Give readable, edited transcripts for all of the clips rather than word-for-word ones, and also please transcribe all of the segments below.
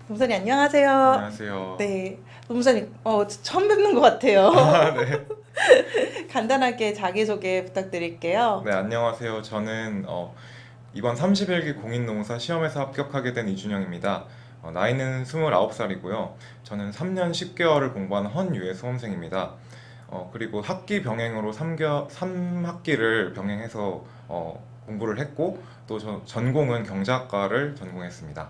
노무사님 안녕하세요. 안녕하세요. 네, 노무사님 처음 뵙는 것 같아요. 아, 네. 간단하게 자기소개 부탁드릴게요. 네, 안녕하세요. 저는 이번 31기 공인노무사 시험에서 합격하게 된 이준영입니다. 나이는 29살이고요. 저는 3년 10개월을 공부한 헌유의 수험생입니다. 그리고 학기 병행으로 3학기를 병행해서 공부를 했고 또 전공은 경제학과를 전공했습니다.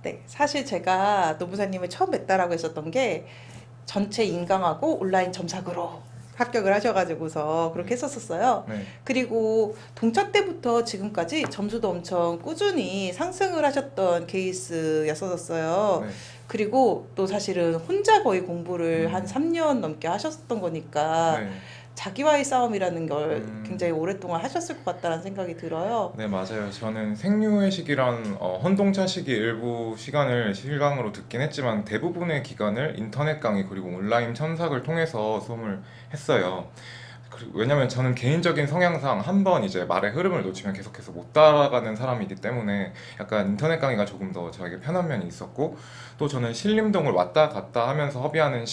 네, 사실 제가 노무사님을 처음 뵀다라고 했었던 게 전체 인강하고 온라인 점삭으로 합격을 하셔가지고서 그렇게 했었었어요. 네. 그리고 동차 때부터 지금까지 점수도 엄청 꾸준히 상승을 하셨던 케이스였었어요. 네. 그리고 또 사실은 혼자 거의 공부를 한 음. 3년 넘게 하셨던 거니까 네. 자기와의 싸움이라는 걸 음. 굉장히 오랫동안 하셨을 것 같다는 생각이 들어요. 네, 맞아요. 저는 생유회식이란 헌동차식이 일부 시간을 실강으로 듣긴 했지만 대부분의 기간을 인터넷 강의 그리고 온라인 첨삭을 통해서 수업을 했어요. 왜냐면 저는 개인적인 성향상 한 번 이제 말의 흐름을 놓치면 계속해서 못 따라가는 사람이기 때문에 약간 인터넷 강의가 조금 더 저에게 편한 면이 있었고, 또 저는 신림동을 왔다 갔다 하면서 허비하는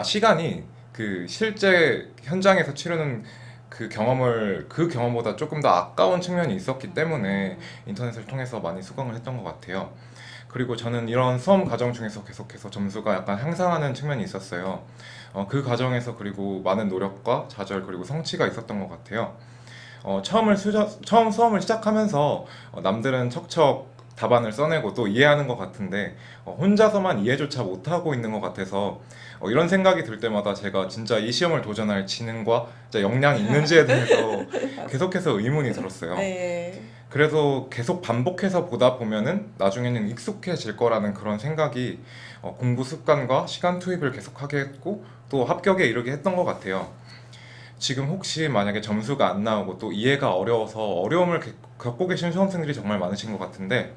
시간이 그 실제 현장에서 치르는 그 경험보다 조금 더 아까운 측면이 있었기 때문에 인터넷을 통해서 많이 수강을 했던 것 같아요. 그리고 저는 이런 수험 과정 중에서 계속해서 점수가 약간 향상하는 측면이 있었어요. 그 과정에서 그리고 많은 노력과 좌절 그리고 성취가 있었던 것 같아요. 처음 수험을 시작하면서 남들은 척척 답안을 써내고 또 이해하는 것 같은데 혼자서만 이해조차 못하고 있는 것 같아서 이런 생각이 들 때마다 제가 진짜 이 시험을 도전할 지능과 진짜 역량이 있는지에 대해서 계속해서 의문이 들었어요. 네. 그래서 계속 반복해서 보다 보면은 나중에는 익숙해질 거라는 그런 생각이 공부 습관과 시간 투입을 계속하게 했고 또 합격에 이르게 했던 것 같아요. 지금 혹시 만약에 점수가 안 나오고 또 이해가 어려워서 어려움을 겪고 계신 수험생들이 정말 많으신 것 같은데,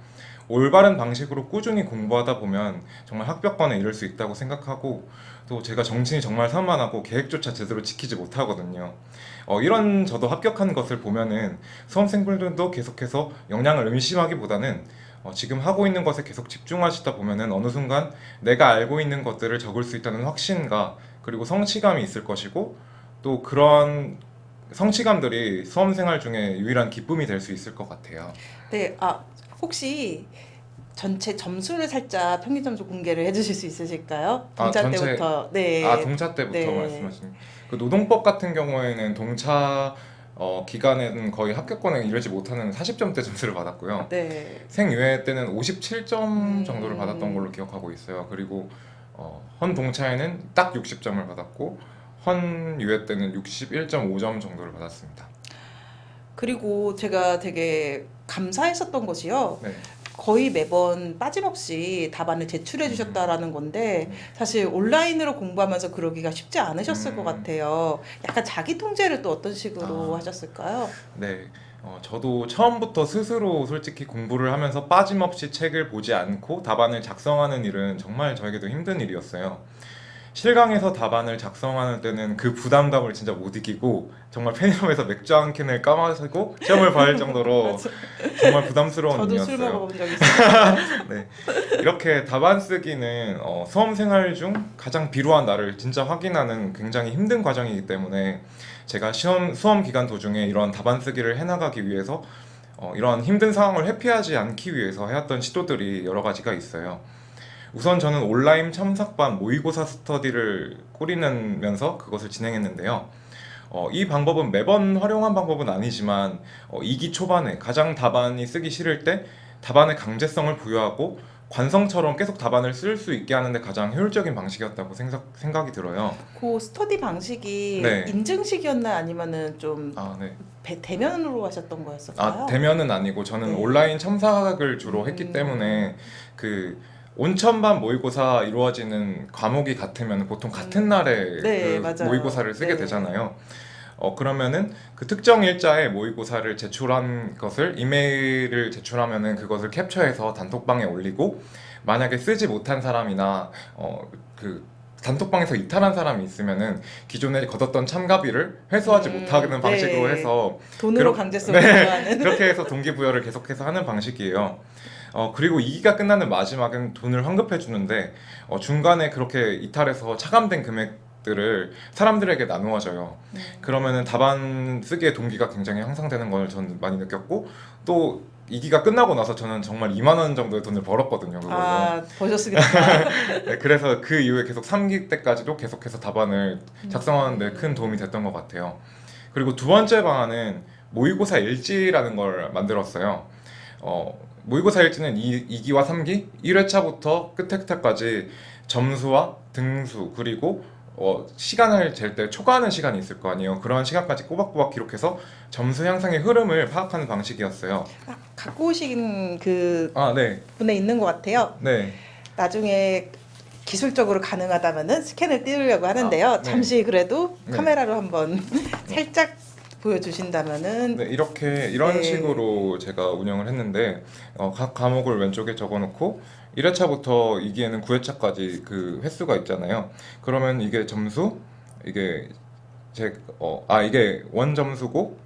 올바른 방식으로 꾸준히 공부하다 보면 정말 합격권에 이를 수 있다고 생각하고, 또 제가 정신이 정말 산만하고 계획조차 제대로 지키지 못하거든요. 이런 저도 합격한 것을 보면은 수험생분들도 계속해서 역량을 의심하기보다는 지금 하고 있는 것에 계속 집중하시다 보면은 어느 순간 내가 알고 있는 것들을 적을 수 있다는 확신과 그리고 성취감이 있을 것이고, 또 그런 성취감들이 수험생활 중에 유일한 기쁨이 될 수 있을 것 같아요. 네, 혹시 전체 점수를 살짝 평균 점수 공개를 해주실 수 있으실까요? 동차 전체, 때부터. 네. 동차 때부터 네. 말씀하신 그 노동법 같은 경우에는 동차 기간에는 거의 합격권에 이르지 못하는 40점대 점수를 받았고요. 네. 생유예 때는 57점 정도를 받았던 음. 걸로 기억하고 있어요. 그리고 헌동차에는 딱 60점을 받았고 헌유예 때는 61.5점 정도를 받았습니다. 그리고 제가 되게 감사했었던 것이요. 네. 거의 매번 빠짐없이 답안을 제출해 주셨다라는 건데 사실 온라인으로 공부하면서 그러기가 쉽지 않으셨을 것 같아요. 약간 자기 통제를 또 어떤 식으로 아. 하셨을까요? 네, 저도 처음부터 스스로 솔직히 공부를 하면서 빠짐없이 책을 보지 않고 답안을 작성하는 일은 정말 저에게도 힘든 일이었어요. 실강에서 답안을 작성하는 때는 그 부담감을 진짜 못 이기고 정말 편의점에서 맥주 한 캔을 까마시고 시험을 봐야 할 정도로 맞아. 정말 부담스러운 저도 술 일이었어요. 먹어본 적 있어요. 네, 이렇게 답안 쓰기는 수험 생활 중 가장 비루한 나를 진짜 확인하는 굉장히 힘든 과정이기 때문에 제가 수험 기간 도중에 이런 답안 쓰기를 해나가기 위해서 이런 힘든 상황을 회피하지 않기 위해서 해왔던 시도들이 여러 가지가 있어요. 우선 저는 온라인 첨삭반 모의고사 스터디를 꾸리면서 그것을 진행했는데요. 이 방법은 매번 활용한 방법은 아니지만 2기 초반에 가장 답안이 쓰기 싫을 때 답안의 강제성을 부여하고 관성처럼 계속 답안을 쓸 수 있게 하는데 가장 효율적인 방식이었다고 생각이 들어요. 그 스터디 방식이 네. 인증식이었나요? 아니면은 좀 네. 대면으로 하셨던 거였을까요? 대면은 아니고 저는 네. 온라인 첨삭을 주로 했기 때문에 그 온천반 모의고사 이루어지는 과목이 같으면 보통 같은 날에 네, 그 맞아요. 모의고사를 쓰게 네. 되잖아요. 그러면은 그 특정 일자에 모의고사를 제출한 것을 이메일을 제출하면은 그것을 캡처해서 단톡방에 올리고, 만약에 쓰지 못한 사람이나 그 단톡방에서 이탈한 사람이 있으면은 기존에 걷었던 참가비를 회수하지 못하는 방식으로 네. 해서 돈으로 그렇- 강제성을 네, 부여하는. 그렇게 해서 동기부여를 계속해서 하는 방식이에요. 그리고 2기가 끝나는 마지막엔 돈을 환급해 주는데 중간에 그렇게 이탈해서 차감된 금액들을 사람들에게 나누어져요. 그러면은 답안 쓰기의 동기가 굉장히 향상되는 걸 저는 많이 느꼈고, 또 2기가 끝나고 나서 저는 정말 2만 원 정도의 돈을 벌었거든요, 그걸로. 아, 보셨으니까. 네, 그래서 그 이후에 계속 3기 때까지도 계속해서 답안을 작성하는 데 큰 도움이 됐던 것 같아요. 그리고 두 번째 방안은 모의고사 일지라는 걸 만들었어요. 모의고사 일지는 2기와 3기 1회차부터 끝회차까지 점수와 등수, 그리고 시간을 잴 때 초과하는 시간이 있을 거 아니에요. 그런 시간까지 꼬박꼬박 기록해서 점수 향상의 흐름을 파악하는 방식이었어요. 아, 갖고 오신 그 아, 네. 분에 있는 것 같아요. 네. 나중에 기술적으로 가능하다면은 스캔을 띄우려고 하는데요. 아, 네. 잠시 그래도 네. 카메라로 한번 살짝 보여주신다면은 네, 이런 네. 식으로 제가 운영을 했는데 각 과목을 왼쪽에 적어놓고 1회차부터 2기에는 9회차까지 그 횟수가 있잖아요. 그러면 이게 점수, 이게 이게 원점수고,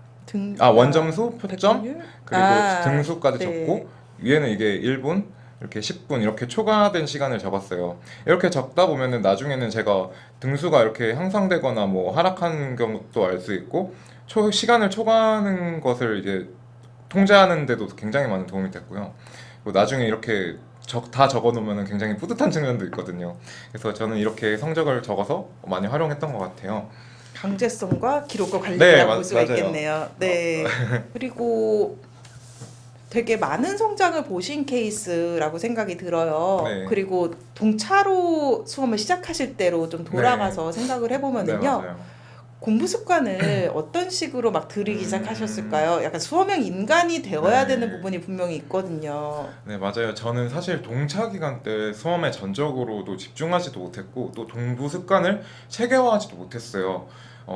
원점수, 표점, 백분율? 그리고 등수까지 네. 적고, 위에는 이게 1분, 이렇게 10분 이렇게 초과된 시간을 적었어요. 이렇게 적다 보면은 나중에는 제가 등수가 이렇게 향상되거나 뭐 하락하는 경우도 알 수 있고, 시간을 초과하는 것을 이제 통제하는 데도 굉장히 많은 도움이 됐고요. 그리고 나중에 이렇게 다 적어 놓으면 굉장히 뿌듯한 측면도 있거든요. 그래서 저는 이렇게 성적을 적어서 많이 활용했던 것 같아요. 강제성과 기록과 네, 관리라고 볼 수가 맞아요. 있겠네요. 네. 그리고 되게 많은 성장을 보신 케이스라고 생각이 들어요. 네. 그리고 동차로 수험을 시작하실 때로 좀 돌아가서 생각을 네, 해보면은요. 맞아요. 공부 습관을 어떤 식으로 막 들이기 시작하셨을까요? 약간 수험형 인간이 되어야 네. 되는 부분이 분명히 있거든요. 네, 맞아요. 저는 사실 동차 기간 때 수험에 전적으로도 집중하지도 못했고, 또 공부 습관을 체계화하지도 못했어요.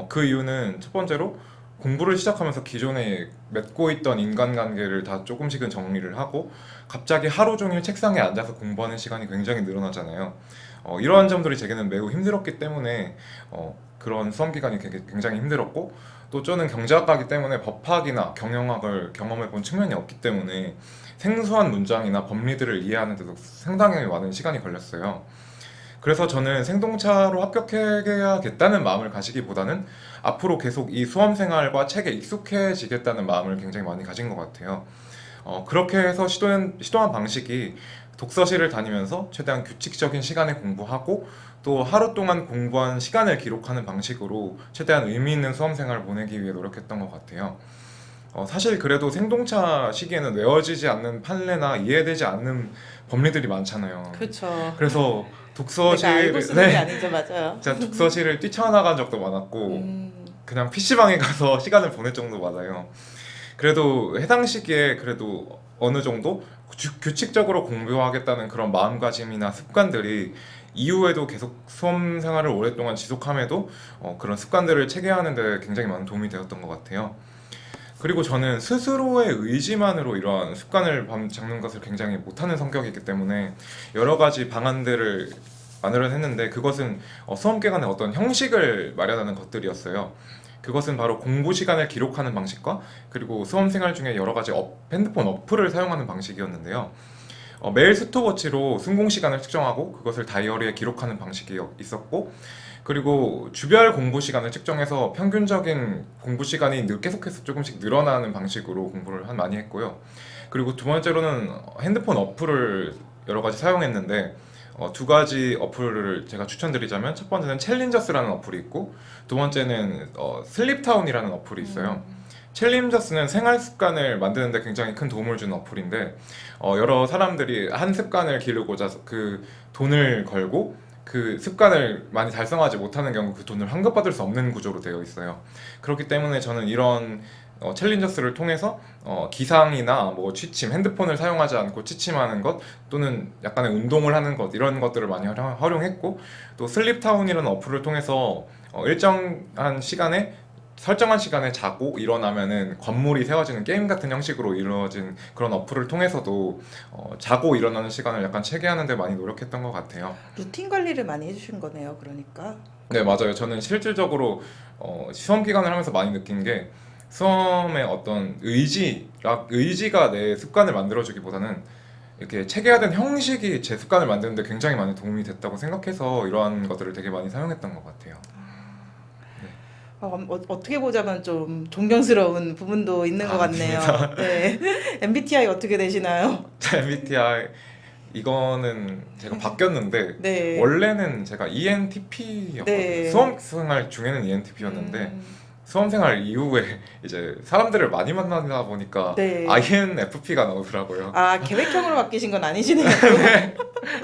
그 이유는 첫 번째로 공부를 시작하면서 기존에 맺고 있던 인간관계를 다 조금씩은 정리를 하고, 갑자기 하루 종일 책상에 앉아서 공부하는 시간이 굉장히 늘어나잖아요. 이러한 점들이 제게는 매우 힘들었기 때문에 그런 수험 기간이 굉장히 힘들었고, 또 저는 경제학과이기 때문에 법학이나 경영학을 경험해 본 측면이 없기 때문에 생소한 문장이나 법리들을 이해하는 데도 상당히 많은 시간이 걸렸어요. 그래서 저는 생동차로 합격해야겠다는 마음을 가지기보다는 앞으로 계속 이 수험 생활과 책에 익숙해지겠다는 마음을 굉장히 많이 가진 것 같아요. 그렇게 해서 시도한 방식이 독서실을 다니면서 최대한 규칙적인 시간에 공부하고, 또 하루 동안 공부한 시간을 기록하는 방식으로 최대한 의미 있는 수험 생활을 보내기 위해 노력했던 것 같아요. 사실 그래도 생동차 시기에는 외워지지 않는 판례나 이해되지 않는 법리들이 많잖아요. 그렇죠. 그래서 내가 알고 독서실, 쓰는 게 아니죠, 맞아요. 제가 독서실을 뛰쳐나간 적도 많았고, 음, 그냥 PC방에 가서 시간을 보낼 정도 많아요. 그래도 해당 시기에 그래도 어느 정도 규칙적으로 공부하겠다는 그런 마음가짐이나 습관들이 이후에도 계속 수험 생활을 오랫동안 지속함에도 그런 습관들을 체계하는 데 굉장히 많은 도움이 되었던 것 같아요. 그리고 저는 스스로의 의지만으로 이러한 습관을 잡는 것을 굉장히 못하는 성격이기 때문에 여러 가지 방안들을 마련했는데, 그것은 수험 기간에 어떤 형식을 마련하는 것들이었어요. 그것은 바로 공부 시간을 기록하는 방식과, 그리고 수험 생활 중에 여러 가지 핸드폰 어플을 사용하는 방식이었는데요. 매일 스톱워치로 순공 시간을 측정하고 그것을 다이어리에 기록하는 방식이 있었고, 그리고 주별 공부 시간을 측정해서 평균적인 공부 시간이 계속해서 조금씩 늘어나는 방식으로 공부를 많이 했고요. 그리고 두 번째로는 핸드폰 어플을 여러 가지 사용했는데, 두 가지 어플을 제가 추천드리자면, 첫 번째는 챌린저스라는 어플이 있고, 두 번째는 슬립타운이라는 어플이 있어요. 챌린저스는 생활 습관을 만드는 데 굉장히 큰 도움을 주는 어플인데, 여러 사람들이 한 습관을 기르고자 그 돈을 걸고, 그 습관을 많이 달성하지 못하는 경우 그 돈을 환급받을 수 없는 구조로 되어 있어요. 그렇기 때문에 저는 이런 챌린저스를 통해서 기상이나 뭐 취침, 핸드폰을 사용하지 않고 취침하는 것, 또는 약간의 운동을 하는 것, 이런 것들을 많이 활용했고, 또 슬립타운이라는 어플을 통해서 설정한 시간에 자고 일어나면은 건물이 세워지는 게임 같은 형식으로 이루어진 그런 어플을 통해서도 자고 일어나는 시간을 약간 체계하는 데 많이 노력했던 것 같아요. 루틴 관리를 많이 해주신 거네요, 그러니까. 네, 맞아요. 저는 실질적으로 시험 기간을 하면서 많이 느낀 게, 수험의 어떤 의지가 내 습관을 만들어주기보다는 이렇게 체계화된 형식이 제 습관을 만드는데 굉장히 많이 도움이 됐다고 생각해서 이러한 것들을 되게 많이 사용했던 것 같아요. 어떻게 보자면 좀 존경스러운 부분도 있는 것 같네요. 네. MBTI 어떻게 되시나요? MBTI 이거는 제가 바뀌었는데 네. 원래는 제가 ENTP였거든요. 네. 수험생활 중에는 ENTP였는데 수험생활 이후에 이제 사람들을 많이 만나다 보니까 네. INFP가 나오더라고요. 아, 계획형으로 바뀌신 건 아니시네요.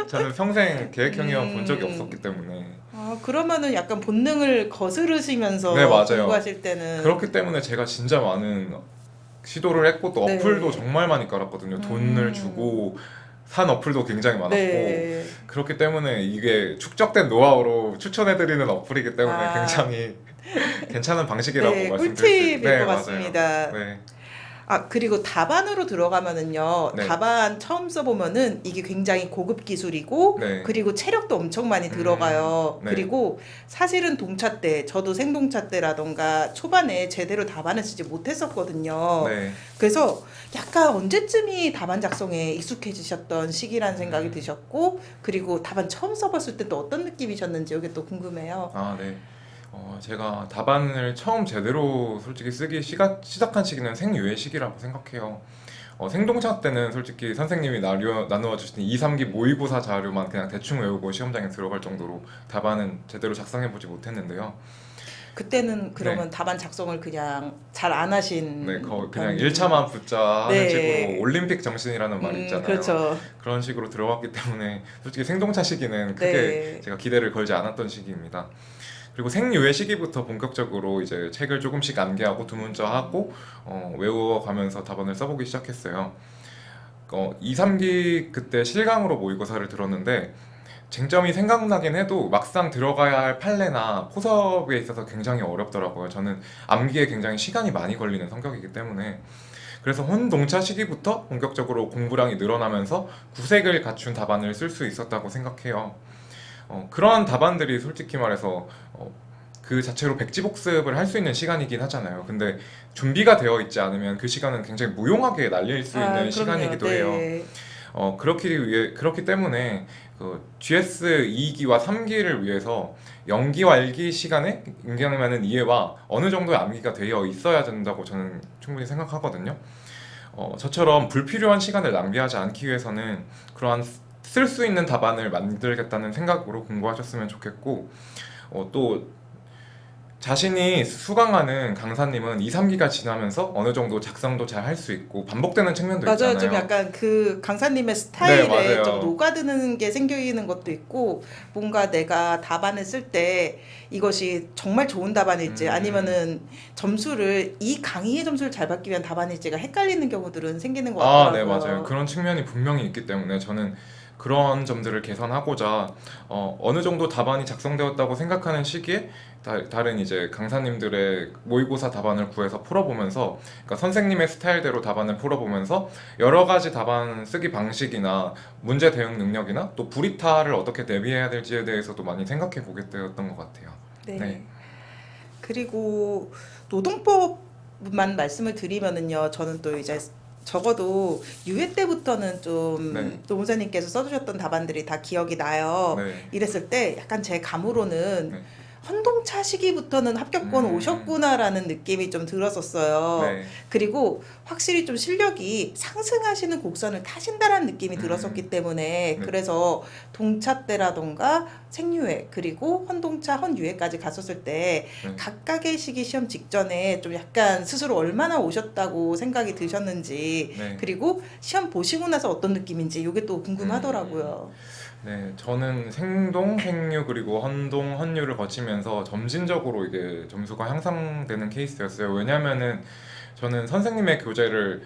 저는 평생 계획형이어 본 적이 없었기 때문에 아, 그러면은 약간 본능을 거스르시면서 네, 맞아요. 공부하실 때는 그렇기 때문에 제가 진짜 많은 시도를 했고 또 네. 어플도 정말 많이 깔았거든요. 돈을 주고 산 어플도 굉장히 많았고 네. 그렇기 때문에 이게 축적된 노하우로 추천해드리는 어플이기 때문에 아. 굉장히 괜찮은 방식이라고 네, 말씀드릴 수 꿀팁일 네, 것 맞아요. 같습니다. 네. 아, 그리고 답안으로 들어가면은요, 네. 답안 처음 써보면은 이게 굉장히 고급 기술이고, 네. 그리고 체력도 엄청 많이 들어가요. 네. 그리고 사실은 동차 때, 저도 생동차 때라던가 초반에 제대로 답안을 쓰지 못했었거든요. 네. 그래서 약간 언제쯤이 답안 작성에 익숙해지셨던 시기라는 생각이 드셨고, 그리고 답안 처음 써봤을 때 또 어떤 느낌이셨는지 이게 또 궁금해요. 아, 네. 제가 답안을 처음 제대로 솔직히 쓰기 시작한 시기는 생유예 시기라고 생각해요. 생동차 때는 솔직히 선생님이 나누어 주신 2, 3기 모의고사 자료만 그냥 대충 외우고 시험장에 들어갈 정도로 답안은 제대로 작성해 보지 못했는데요. 그때는 그러면 답안 작성을 그냥 잘 안 하신 네, 그냥 편이- 1차만 붙자 하는 네. 식으로 올림픽 정신이라는 말이 있잖아요. 그렇죠. 그런 식으로 들어갔기 때문에 솔직히 생동차 시기는 크게 네. 제가 기대를 걸지 않았던 시기입니다. 그리고 생유예 시기부터 본격적으로 이제 책을 조금씩 암기하고 두문자하고 외워가면서 답안을 써보기 시작했어요. 2, 3기 그때 실강으로 모의고사를 들었는데 쟁점이 생각나긴 해도 막상 들어가야 할 판례나 포섭에 있어서 굉장히 어렵더라고요. 저는 암기에 굉장히 시간이 많이 걸리는 성격이기 때문에 그래서 혼동차 시기부터 본격적으로 공부량이 늘어나면서 구색을 갖춘 답안을 쓸 수 있었다고 생각해요. 그러한 답안들이 솔직히 말해서 그 자체로 백지복습을 할 수 있는 시간이긴 하잖아요. 근데 준비가 되어 있지 않으면 그 시간은 굉장히 무용하게 날릴 수 있는 그럼요. 시간이기도 네. 해요. 그렇기 때문에 그 GS 2기와 3기를 위해서 연기와 1기 시간에 굉장히 많은 이해와 어느 정도의 암기가 되어 있어야 된다고 저는 충분히 생각하거든요. 저처럼 불필요한 시간을 낭비하지 않기 위해서는 그러한 쓸 수 있는 답안을 만들겠다는 생각으로 공부하셨으면 좋겠고 또 자신이 수강하는 강사님은 2, 3기가 지나면서 어느 정도 작성도 잘 할 수 있고 반복되는 측면도 맞아요. 있잖아요. 좀 약간 그 강사님의 스타일에 맞아요. 좀 녹아드는 게 생기는 것도 있고, 뭔가 내가 답안을 쓸 때 이것이 정말 좋은 답안일지 아니면은 점수를 이 강의의 점수를 잘 받기 위한 답안일지가 헷갈리는 경우들은 생기는 것 네, 같더라고요. 맞아요. 그런 측면이 분명히 있기 때문에 저는 그런 점들을 개선하고자 어느 정도 답안이 작성되었다고 생각하는 시기에 다른 이제 강사님들의 모의고사 답안을 구해서 풀어보면서 그러니까 선생님의 스타일대로 답안을 풀어보면서 여러 가지 답안 쓰기 방식이나 문제 대응 능력이나 또 불이탈을 어떻게 대비해야 될지에 대해서도 많이 생각해 보게 되었던 것 같아요. 네. 네. 그리고 노동법만 말씀을 드리면은요, 저는 또 이제 적어도 유예 때부터는 좀 네. 노무사님께서 써주셨던 답안들이 다 기억이 나요. 네. 이랬을 때 약간 제 감으로는 네. 헌동차 시기부터는 합격권 오셨구나라는 느낌이 좀 들었었어요. 네. 그리고 확실히 좀 실력이 상승하시는 곡선을 타신다라는 느낌이 들었었기 때문에 네. 그래서 동차 때라던가 생유예 그리고 헌동차 헌유예까지 갔었을 때 네. 각각의 시기 시험 직전에 좀 약간 스스로 얼마나 오셨다고 생각이 드셨는지 네. 그리고 시험 보시고 나서 어떤 느낌인지 이게 또 궁금하더라고요. 네, 저는 생동, 생유 그리고 헌동, 헌유를 거치면서 점진적으로 이게 점수가 향상되는 케이스였어요. 왜냐면은 저는 선생님의 교재를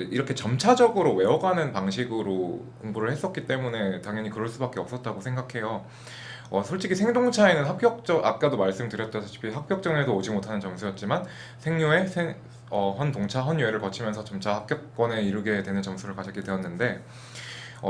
이렇게 점차적으로 외워가는 방식으로 공부를 했었기 때문에 당연히 그럴 수밖에 없었다고 생각해요. 솔직히 생동차에는 아까도 말씀드렸다시피 합격전에도 오지 못하는 점수였지만 생유에 헌동차, 헌유회를 거치면서 점차 합격권에 이르게 되는 점수를 가지게 되었는데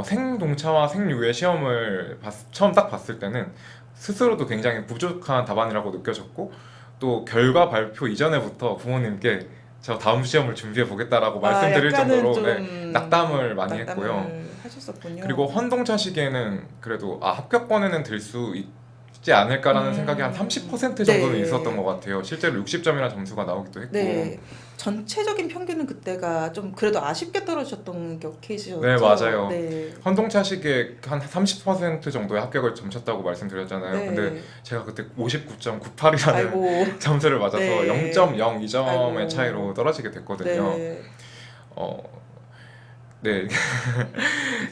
생동차와 생유예 시험을 처음 딱 봤을 때는 스스로도 굉장히 부족한 답안이라고 느껴졌고 또 결과 발표 이전에부터 부모님께 저 다음 시험을 준비해 보겠다라고 아, 말씀드릴 약간은 정도로 좀 네, 낙담을 많이 했고요. 낙담을 하셨었군요. 그리고 헌동차 시기에는 그래도 합격권에는 들 수 있지 않을까라는 생각이 한 30% 정도는 네. 있었던 것 같아요. 실제로 60점이나 점수가 나오기도 했고. 네. 전체적인 평균은 그때가 좀 그래도 아쉽게 떨어졌던 케이스였죠. 네, 맞아요. 네. 헌동차 시기에 한 30% 정도의 합격을 점쳤다고 말씀드렸잖아요. 네. 근데 제가 그때 59.98이라는 아이고. 점수를 맞아서 네. 0.02점의 아이고. 차이로 떨어지게 됐거든요. 네. 어, 네.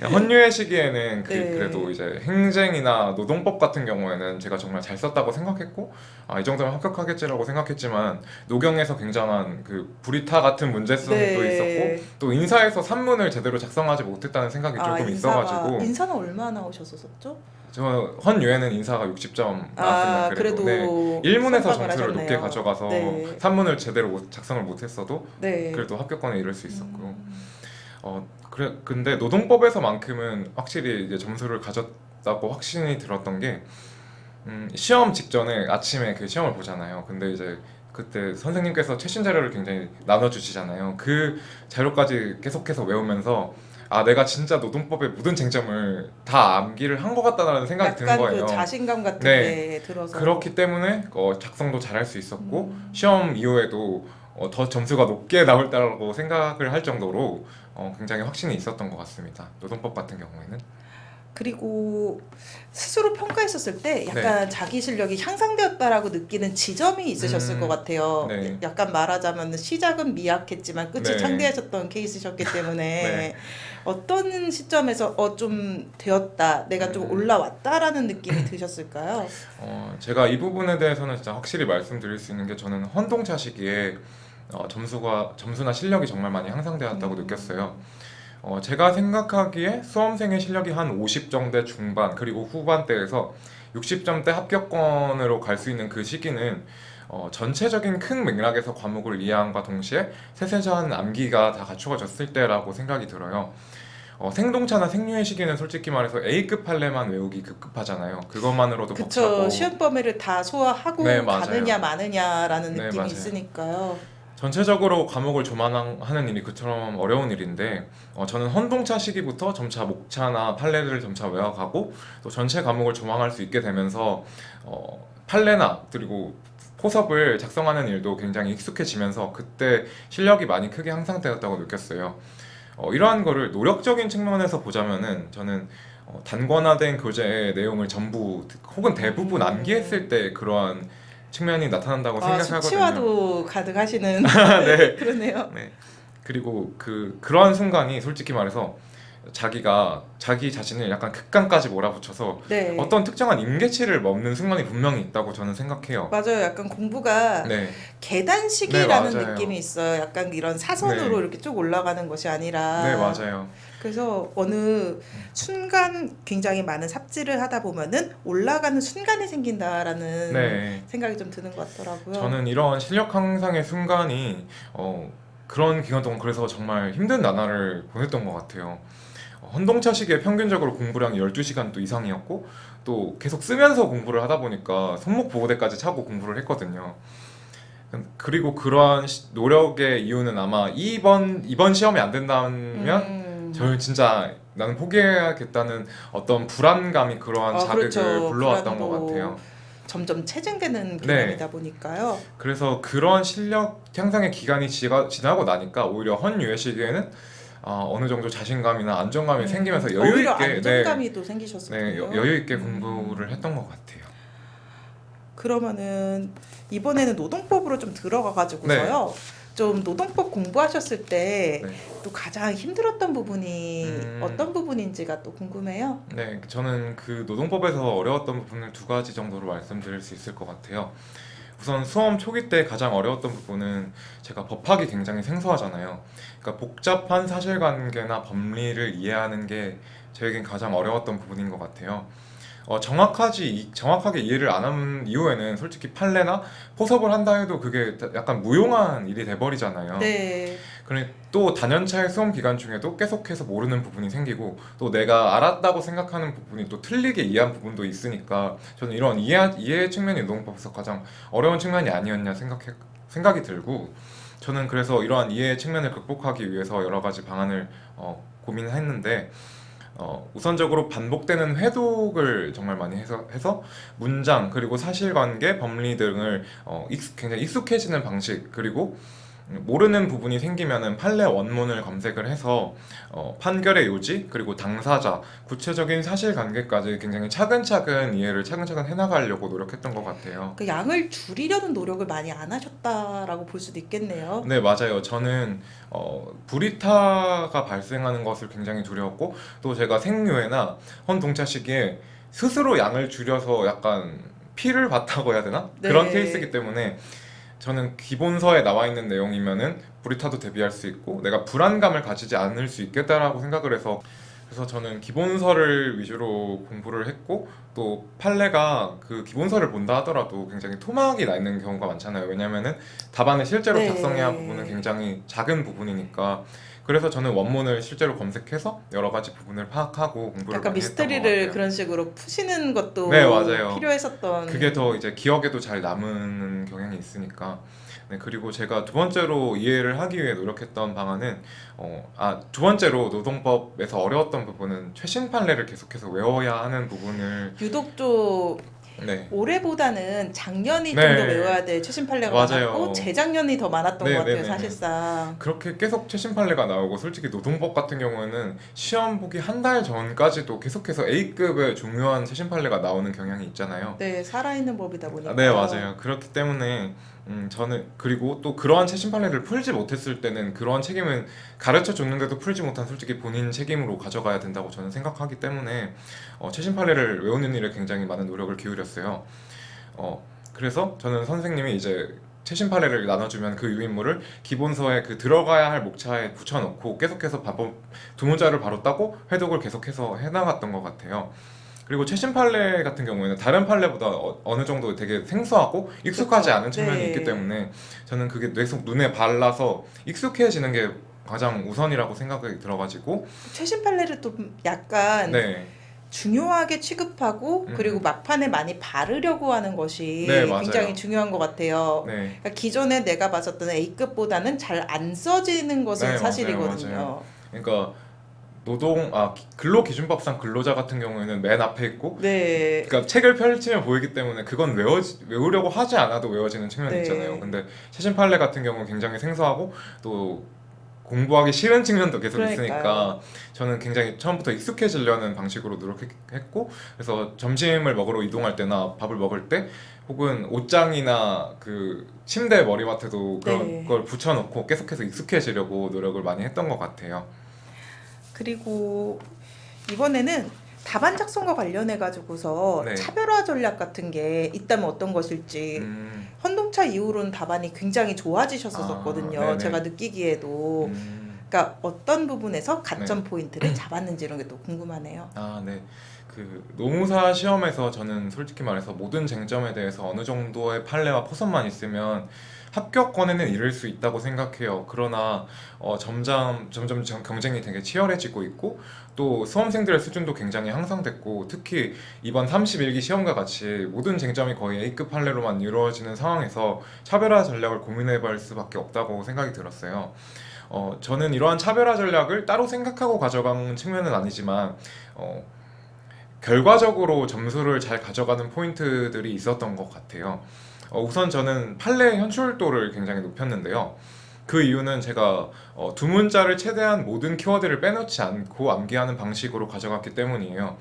헌유의 시기에는 네. 그래도 이제 행정이나 노동법 같은 경우에는 제가 정말 잘 썼다고 생각했고, 이 정도면 합격하겠지라고 생각했지만, 노경에서 굉장한 그 불이타 같은 문제성도 네. 있었고, 또 인사에서 산문을 제대로 작성하지 못했다는 생각이 조금 있어가지고, 인사는 얼마나 나오셨었죠? 저 헌유에는 인사가 60점 나왔습니다. 그래도 네. 일문에서 성과를 점수를 하셨네요. 높게 가져가서 네. 산문을 제대로 작성을 못했어도 네. 그래도 합격권에 이를 수 있었고요. 근데 노동법에서만큼은 확실히 이제 점수를 가졌다고 확신이 들었던 게, 시험 직전에 아침에 그 시험을 보잖아요. 근데 이제 그때 선생님께서 최신 자료를 굉장히 나눠주시잖아요. 그 자료까지 계속해서 외우면서 내가 진짜 노동법의 모든 쟁점을 다 암기를 한 것 같다는 생각이 드는 약간 거예요. 그 자신감 같은 네. 게 들어서 그렇기 때문에 작성도 잘할 수 있었고 음. 시험 이후에도 더 점수가 높게 나올 거라고 생각을 할 정도로 굉장히 확신이 있었던 것 같습니다. 노동법 같은 경우에는. 그리고 스스로 평가했었을 때 네. 약간 자기 실력이 향상되었다라고 느끼는 지점이 있으셨을 것 같아요. 네. 약간 말하자면 시작은 미약했지만 끝이 네. 창대하셨던 케이스셨기 때문에 네. 어떤 시점에서 좀 되었다, 내가 좀 올라왔다라는 느낌이 드셨을까요? 제가 이 부분에 대해서는 진짜 확실히 말씀드릴 수 있는 게 저는 헌동차 시기에 점수나 실력이 정말 많이 향상되었다고 느꼈어요. 제가 생각하기에 수험생의 실력이 한 50점대 중반 그리고 후반대에서 60점대 합격권으로 갈 수 있는 그 시기는 전체적인 큰 맥락에서 과목을 이해함과 동시에 세세한 암기가 다 갖추어졌을 때라고 생각이 들어요. 생동차나 생류의 시기는 솔직히 말해서 A급 판례만 외우기 급급하잖아요. 그것만으로도 그쵸. 벅차고 시험 범위를 다 소화하고 네, 맞아요. 가느냐 마느냐라는 네, 느낌이 맞아요. 있으니까요. 전체적으로 과목을 조만하는 일이 그처럼 어려운 일인데 저는 헌동차 시기부터 점차 목차나 판례를 점차 외워가고 또 전체 과목을 조망할 수 있게 되면서 판례나 그리고 포섭을 작성하는 일도 굉장히 익숙해지면서 그때 실력이 많이 크게 향상되었다고 느꼈어요. 이러한 거를 노력적인 측면에서 보자면은 저는 단권화된 교재의 내용을 전부 혹은 대부분 암기했을 때 그러한 측면이 나타난다고 생각하거든요. 수치화도 가능하시는 네. 그러네요. 네. 그리고 그러한 순간이 솔직히 말해서 자기가 자기 자신을 약간 극강까지 몰아붙여서 네. 어떤 특정한 임계치를 먹는 순간이 분명히 있다고 저는 생각해요. 맞아요. 약간 공부가 네. 계단식이라는 네, 맞아요. 느낌이 있어요. 약간 이런 사선으로 네. 이렇게 쭉 올라가는 것이 아니라. 네, 맞아요. 그래서 어느 순간 굉장히 많은 삽질을 하다 보면은 올라가는 순간이 생긴다라는 네. 생각이 좀 드는 것 같더라고요. 저는 이런 실력 향상의 순간이 그런 기간 동안 그래서 정말 힘든 나날을 보냈던 것 같아요. 헌동차 시기에 평균적으로 공부량이 12시간 또 이상이었고 또 계속 쓰면서 공부를 하다 보니까 손목 보호대까지 차고 공부를 했거든요. 그리고 그러한 노력의 이유는 아마 이번 시험이 안 된다면 저는 진짜 나는 포기해야겠다는 어떤 불안감이 그러한 자극을 그렇죠. 불러왔던 것 불안도 같아요. 점점 체증되는 네. 개념이다 보니까요. 그래서 그러한 실력 향상의 기간이 지나고 나니까 오히려 헌유의 시기에는 어느 정도 자신감이나 안정감이 생기면서 여유 오히려 있게 안정감이 또 생기셨었군요. 여유 있게 공부를 했던 것 같아요. 그러면은 이번에는 노동법으로 좀 들어가 가지고서요. 좀 노동법 공부하셨을 때 또 가장 힘들었던 부분이 어떤 부분인지가 또 궁금해요. 네, 저는 그 노동법에서 어려웠던 부분을 두 가지 정도로 말씀드릴 수 있을 것 같아요. 우선 수험 초기 때 가장 어려웠던 부분은 제가 법학이 굉장히 생소하잖아요. 그러니까 복잡한 사실관계나 법리를 이해하는 게 저에겐 가장 어려웠던 부분인 것 같아요. 정확하게 이해를 안 한 이후에는 솔직히 판례나 포섭을 한다 해도 그게 약간 무용한 일이 돼버리잖아요. 네. 그래 또 단연차의 수험 기간 중에도 계속해서 모르는 부분이 생기고 또 내가 알았다고 생각하는 부분이 또 틀리게 이해한 부분도 있으니까 저는 이런 이해 측면이 노동법에서 가장 어려운 측면이 아니었냐 생각이 들고 저는 그래서 이러한 이해 측면을 극복하기 위해서 여러 가지 방안을 고민했는데 우선적으로 반복되는 회독을 정말 많이 해서 문장 그리고 사실관계, 법리 등을 굉장히 익숙해지는 방식 그리고 모르는 부분이 생기면은 판례 원문을 검색을 해서 판결의 요지 그리고 당사자 구체적인 사실관계까지 굉장히 차근차근 이해를 차근차근 해나가려고 노력했던 것 같아요. 그 양을 줄이려는 노력을 많이 안 하셨다라고 볼 수도 있겠네요. 네, 맞아요. 저는 불이타가 발생하는 것을 굉장히 두려웠고 또 제가 생유해나 헌동차 시기에 스스로 양을 줄여서 약간 피를 봤다고 해야 되나? 그런 네. 케이스이기 때문에 저는 기본서에 나와 있는 내용이면은 불이타도 대비할 수 있고 내가 불안감을 가지지 않을 수 있겠다라고 생각을 해서 그래서 저는 기본서를 위주로 공부를 했고 또 판례가 그 기본서를 본다 하더라도 굉장히 토막이 나 있는 경우가 많잖아요. 왜냐면은 답안을 실제로 네. 작성해야 할 부분은 굉장히 작은 부분이니까 그래서 저는 원문을 실제로 검색해서 여러 가지 부분을 파악하고 공부를 약간 많이 했던 것 미스터리를 같아요. 그런 식으로 푸시는 것도 네, 맞아요. 필요했었던. 그게 더 이제 기억에도 잘 남는 경향이 있으니까. 네, 그리고 제가 두 번째로 이해를 하기 위해 노력했던 방안은 두 번째로 노동법에서 어려웠던 부분은 최신 판례를 계속해서 외워야 하는 부분을 유독 좀 네, 올해보다는 작년이 좀 네. 더 외워야 될 최신 판례가 맞아요. 많았고 재작년이 더 많았던 네, 것 같아요, 네, 네, 네. 사실상. 그렇게 계속 최신 판례가 나오고 솔직히 노동법 같은 경우에는 시험 보기 한 달 전까지도 계속해서 A급의 중요한 최신 판례가 나오는 경향이 있잖아요. 네, 살아있는 법이다 보니까. 네, 맞아요. 그렇기 때문에 저는 그리고 또 그러한 최신 판례를 풀지 못했을 때는 그러한 책임은 가르쳐 줬는데도 풀지 못한 솔직히 본인 책임으로 가져가야 된다고 저는 생각하기 때문에 최신 판례를 외우는 일에 굉장히 많은 노력을 기울였어요. 그래서 저는 선생님이 이제 최신 판례를 나눠주면 그 유인물을 기본서에 그 들어가야 할 목차에 붙여놓고 계속해서 두 문자를 바로 따고 회독을 계속해서 해나갔던 것 같아요. 그리고 최신 판례 같은 경우에는 다른 판례보다 어느 정도 되게 생소하고 익숙하지 그렇죠. 않은 측면이 네. 있기 때문에 저는 그게 계속 눈에 발라서 익숙해지는 게 가장 우선이라고 생각이 들어가지고 최신 판례를 좀 약간 네, 중요하게 취급하고 그리고 막판에 많이 바르려고 하는 것이 네, 맞아요. 굉장히 중요한 것 같아요. 네, 그러니까 기존에 내가 봤었던 A급보다는 잘 안 써지는 것은 네, 사실이거든요. 맞아요. 그러니까 근로기준법상 근로자 같은 경우에는 맨 앞에 있고 네. 그러니까 책을 펼치면 보이기 때문에 그건 외우려고 하지 않아도 외워지는 측면이 네. 있잖아요. 근데 최신 판례 같은 경우는 굉장히 생소하고 또 공부하기 싫은 측면도 계속 그러니까요. 있으니까 저는 굉장히 처음부터 익숙해지려는 방식으로 노력했고 그래서 점심을 먹으러 이동할 때나 밥을 먹을 때 혹은 옷장이나 그 침대 머리맡에도 그런 네. 걸 붙여놓고 계속해서 익숙해지려고 노력을 많이 했던 것 같아요. 그리고 이번에는 답안 작성과 관련해 가지고서 네. 차별화 전략 같은 게 있다면 어떤 것일지. 음, 헌동차 이후로는 답안이 굉장히 좋아지셨었거든요. 네네. 제가 느끼기에도. 그러니까 어떤 부분에서 가점 포인트를 잡았는지 이런 게 또 궁금하네요. 네. 그 노무사 시험에서 저는 솔직히 말해서 모든 쟁점에 대해서 어느 정도의 판례와 포선만 있으면 합격권에는 이를 수 있다고 생각해요. 그러나 점점 경쟁이 되게 치열해지고 있고 또 수험생들의 수준도 굉장히 향상됐고 특히 이번 31기 시험과 같이 모든 쟁점이 거의 A급 판례로만 이루어지는 상황에서 차별화 전략을 고민해볼 수밖에 없다고 생각이 들었어요. 저는 이러한 차별화 전략을 따로 생각하고 가져간 측면은 아니지만 결과적으로 점수를 잘 가져가는 포인트들이 있었던 것 같아요. 우선 저는 판례 현출도를 굉장히 높였는데요. 그 이유는 제가 두 문자를 최대한 모든 키워드를 빼놓지 않고 암기하는 방식으로 가져갔기 때문이에요.